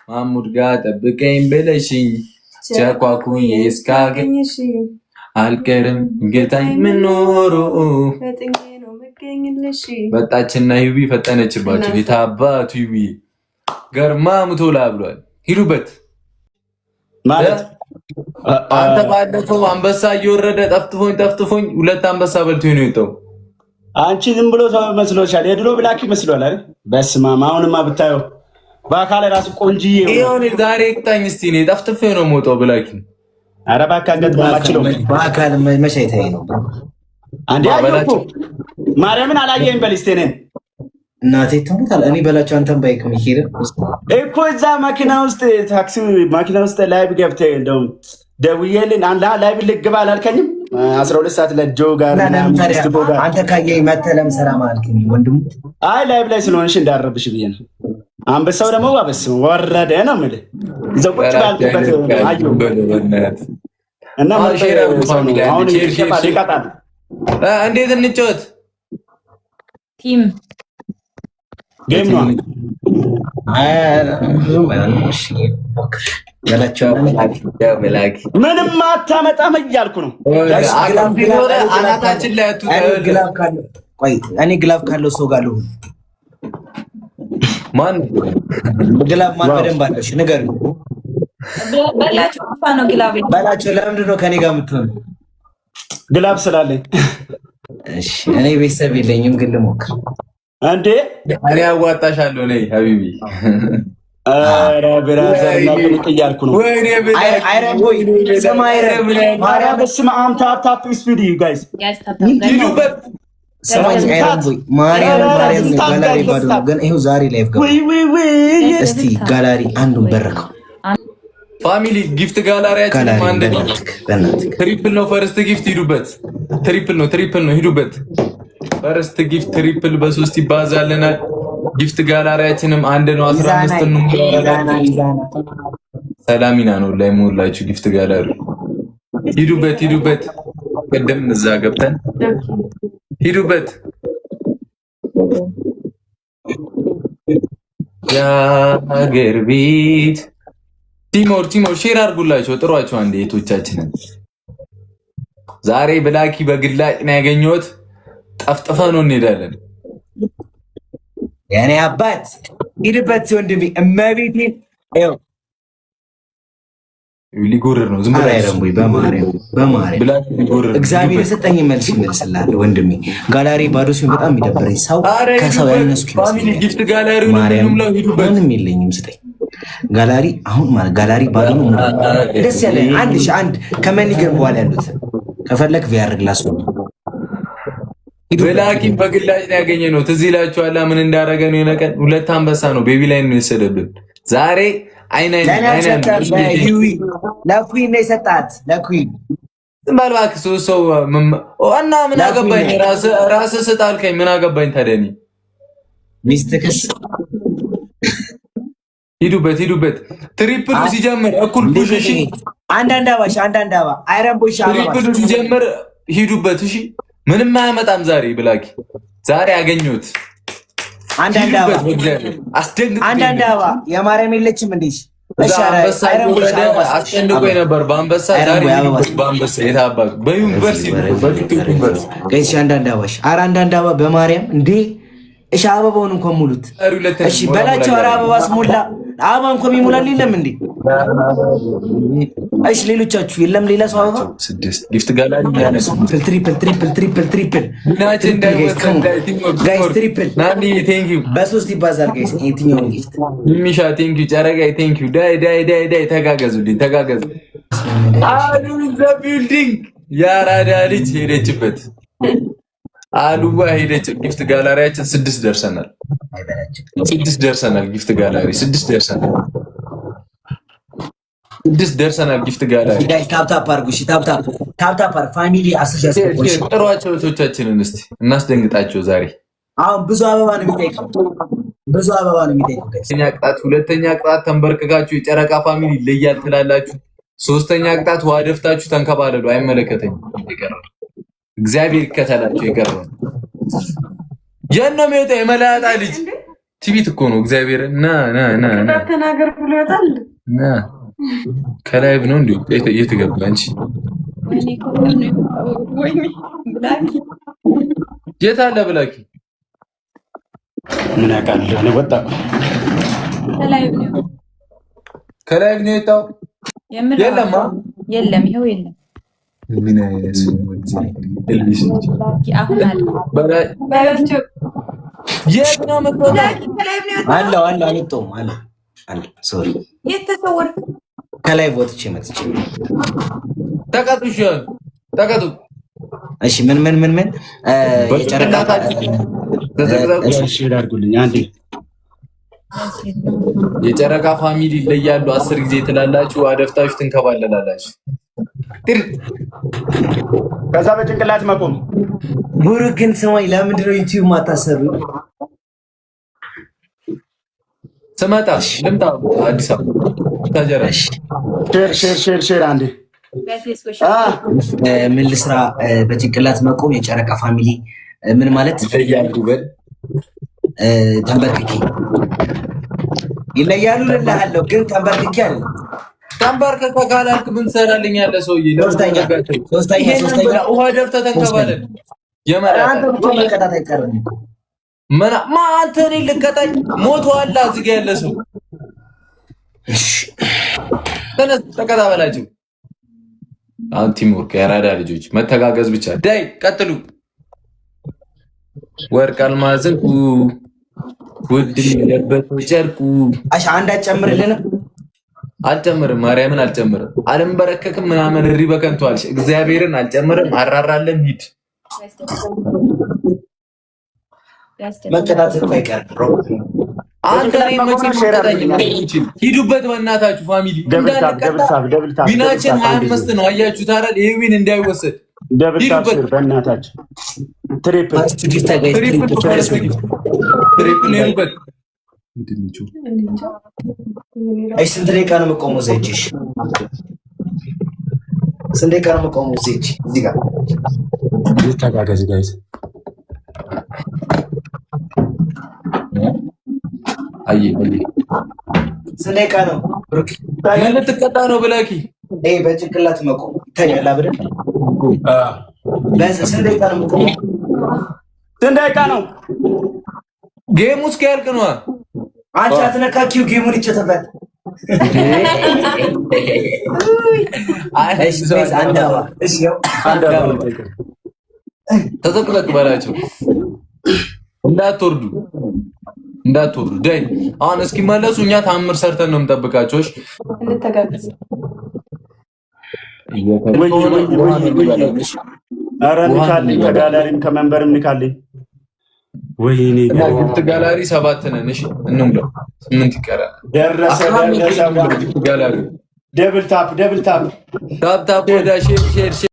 ማሙድ ጋር ጠብቀኝ ብለሽኝ ቸኳኩዬ እስካገኝሽ አልቀርም ጌታኝ ምኖሩ በጣችና ዩቢ ፈጠነችባቸው። የታባቱ ዩቢ ገርማ ሙቶላ ብሏል። ሂዱበት ማለት አንተ ባለፈው አንበሳ እየወረደ ጠፍጥፎኝ ሁለት አንበሳ በልቶ ነው የወጣው። አንቺ ዝም ብሎ ሰው መስሎሻል። የድሮ ብላክ ይመስሏል አይደል? በስመ አብ አሁንማ ብታየው በአካል ራሱ ቆንጂዬ ይሁን። ዛሬ ቅጣኝ እስቲ እኔ ጠፍጥፌ ነው የምወጣው ብላክ። ኧረ እባክህ አጋጥማችሁ ነው በአካል መቼ አይተኸኝ ነው አንዴ አየሁ። ማርያምን አላየኸኝ በል እስቲ እኔን እናቴ ተሞታል። እኔ በላቸው አንተም ባይክ ምሂር እኮ እዛ ማኪና ውስጥ ታክሲ ማኪና ውስጥ ላይቭ ገብተህ እንደውም ደውዬልኝ አንተ ላይቭ ልግባ አላልከኝም? 12 ሰዓት ለጆ ጋር አንተ ካየኝ መተህ ለምሰራ ማልከኝ ወንድሙ። አይ ላይቭ ላይ ስለሆንሽ እንዳረብሽ ብዬ ነው። አንበሳው ደግሞ ዋበስም ወረደ ነው የምልህ። እዛው ቁጭ ባልኩበት አየሁ እና አሁን ይቀጣል። እንዴት እንጫወት? ቲም ጌም ነው። ምንም አታመጣም እያልኩ ነው። አናታችን ላይ እኔ ግላፍ ካለው ሰው ጋር ልሁን። ማን ግላፍ ማን በደንብ አለሽ ንገሪኝ በላቸው። ለምንድን ነው ከኔ ጋር የምትሆን? ግላፍ ስላለኝ። እኔ ቤተሰብ የለኝም ግን ልሞክር እንዴ። እኔ አዋጣሻለሁ ነይ ሀቢቢ። ኧረ ብራዘር ነው እያልኩ ነው። አይረን ቦይ ስማ፣ አይረን ማርያም በስመ አብ ታፕ ስፒድ ዩ ጋይስ ሂዱበት። ሰማኝ አይረን ቦይ ማርያም ጋላሪ ባዶ ነው ግን ይኸው ዛሬ ላይፍ ገባ። እስቲ ጋላሪ አንዱን በረከው ፋሚሊ ጊፍት ጋላሪያችን አንድ ትሪፕል ነው። ፈርስት ጊፍት ሂዱበት። ትሪፕል ነው ሂዱበት። ፈርስት ጊፍት ትሪፕል በ3 ይባዛልናል። ጊፍት ጋላሪያችንም አንድ ነው። 15 ነው። ሰላሚና ነው ላይ ሞላችሁ ጊፍት ጋላሪ ሂዱበት። ቀደም እዛ ገብተን ሂዱበት። የሀገር ቤት ቲሞር ሼር አድርጉላቸው፣ ጥሯቸው አንዴ እህቶቻችንን። ዛሬ ብላኪ በግላጭ ነው ያገኘሁት። ጠፍጥፈ ነው እንሄዳለን። የኔ አባት ሂድበት ወንድሜ። እመቤቴ ይኸው ሊጎርር ነው። ዝም በማርያም እግዚአብሔር የሰጠኝ መልስ ይመልስልሃል ወንድሜ። ጋላሪ ባዶ ሲሆን በጣም የሚደብረኝ ሰው ከሰው ያነስኩ ምንም የለኝም ስጠኝ ጋላሪ። አሁን ማለት ጋላሪ ባዶ ነው። ደስ ያለ አንድ ከመኒገር በኋላ ያሉት ከፈለክ ቪአር ግላስ ነው። ብላኪን በግላጭ ነው ያገኘነው። ትዝ ይላችኋል ምን እንዳደረገ ነው? የሆነ ቀን 2 አንበሳ ነው ቤቢ ላይ ነው የወሰደብን። ዛሬ አይናይ ለኩዊን ነው የሰጣት። ለኩዊን ዝም በል እባክህ። ሰው እና ምን አገባኝ? ራስህ ስጥ አልከኝ። ምን አገባኝ ታዲያ? እኔ ሚስትክስ ሂዱበት። ትሪፕሉ ሲጀምር እኩል ፑሽ። እሺ አንዳንድ አባ አይረን ቦይ ትሪፕሉ ሲጀምር ሂዱበት። እሺ ምንም አያመጣም። ዛሬ ብላኪ ዛሬ ያገኙት አንዳንድ አባ የማርያም የለችም እንዴ? አስጨንቆ ነበር በአንበሳ የታባቱ በዩኒቨርሲቲ አንዳንድ አባ በማርያም እንዴ እሺ አበባውን እንኳን ሙሉት። እሺ በላቸው። ኧረ አበባስ ሞላ። አበባ እንኳን ይሞላል የለም እንዴ? እሺ ሌሎቻችሁ የለም ሌላ ሰው አበባ 6 ጊፍት ጋላሪ ትሪፕል ጋይስ ትሪፕል በ3 ይባዛል ጋይስ። የትኛው ጊፍት ሚሻ ቴንክ ዩ ጨረቃ ቴንክ ዩ ዳይ ተጋገዙ። አሉ ዘ ቢልዲንግ ያራዳ ልጅ ሄደችበት። አሉባ ሄደች። ጊፍት ጋላሪያችን 6 ደርሰናል። ጊፍት ጋላሪ 6 ደርሰናል። ጊፍት ጋላሪ ታፕታፕ አድርጉ። እሺ ታፕታፕ ፋሚሊ አስጃስ ጥሯቸው እህቶቻችንን እስቲ እናስደንግጣቸው። ዛሬ አሁን ብዙ አበባ ነው የሚጠይቀው። ሁለተኛ ቅጣት ተንበርክካችሁ የጨረቃ ፋሚሊ ይለያል ትላላችሁ። ሶስተኛ ቅጣት ውሃ ደፍታችሁ ተንከባለሉ። አይመለከተኝም። እግዚአብሔር ይከተላቸው። የቀረው የት ነው የሚወጣው? የመላጣ ልጅ ቲቪት እኮ ነው እግዚአብሔር ና ተናገር ብሎ ይወጣል። ከላይቭ ነው እንዴ እየተገባ እንጂ ወይኔ ብላኪ የት አለ ብላኪ? ምን ያውቃል? እኔ ወጣኩ። ከላይቭ ነው የወጣው። የለማ የለም፣ ይኸው የለም። ምን አይነት አሁን አለ የት ነው መጥቶ አለው አልወጣሁም አለ ሶሪ የት ተሰወርክ? ከላይ ወጥቼ መጥቼ ተቀጡሻል ተቀጡ። እሺ ምን የጨረቃ አድርጉልኝ አንዴ። የጨረቃ ፋሚሊ ይለያሉ 10 ጊዜ ትላላችሁ፣ አደፍታችሁ ትንከባለላላችሁ። ከዛ በጭንቅላት መቆም። ቡሩክ ግን ስማኝ፣ ለምንድን ነው ዩቲዩብ ማታሰሩ? ስመጣ ልምጣ አዲስ አበባ ታጀራሽ። ሼር አንዴ ምን ልስራ? በጭንቅላት መቆም የጨረቃ ፋሚሊ ምን ማለት ይለያሉ? በል ተንበርክኬ ይለያሉ ልልሃለሁ፣ ግን ተንበርክኬ አለ። ተንበርክከ ካላልክ ምን ትሰራልኛለህ ሰውዬ? ሶስተኛ ውሃ ደፍተህ ተንከባለል። አንተ ብቻ መቀጣት አይቀርም። አንተ እኔ ልቀጣኝ? ሞተዋል እዚህ ጋ ያለ ሰው። ተነስ ተቀጣ በላቸው። ቲምወርክ የአራዳ ልጆች መተጋገዝ ብቻ። ዳይ ቀጥሉ። ወርቅ አልማዝ ዕንቁ ውድ የሚለበሰው ጨርቁ። አሽ አንድ አጨምርልንም? አልጨምርም፣ ማርያምን አልጨምርም። አልንበረከክም ምናምን እሪ በከንቱ አልሽ። እግዚአብሔርን አልጨምርም። አራራለም ሂድ። መቀጣት እኮ አይቀርም። አንተ ላይ ሂዱበት በእናታችሁ ፋሚሊ። ዊናችን 25 ነው አያችሁት አይደል? ይሄ ዊን እንዳይወሰድ ሂዱበት በእናታችሁ። ትሪፕል ሂዱበት። አይ ስንት ደቂቃ ነው የምቆመው? ዘይችሽ ስንት ደቂቃ ነው የምቆመው? ዘይች እዚህ ጋር ይተጋገዝ ጋይስ። አይ ስንት ደቂቃ ነው? ምን ልትቀጣ ነው ብላኪ? በጭንቅላት መቆም ይታያል አይደል? ስንት ደቂቃ ነው የምቆመው? ስንት ደቂቃ ነው? ጌሙ እስኪያልቅ ነው። አንቺ አትነካኪው፣ ጌሙን ይጨተበት። ተዘቅዘቅ በላቸው። እንዳትወርዱ ዳይ አሁን እስኪመለሱ እኛ ታምር ሰርተን ነው የምንጠብቃቸው። እሺ እንተጋገዝ። ኧረ ንካልኝ፣ ከጋላሪም ከመንበርም ንካልኝ። ወይኔ ጋላሪ 7 ነን። እሺ እንምለው 8 ይቀራል። ደረሰ ጋላሪ። ደብል ታፕ ወዳ ሼር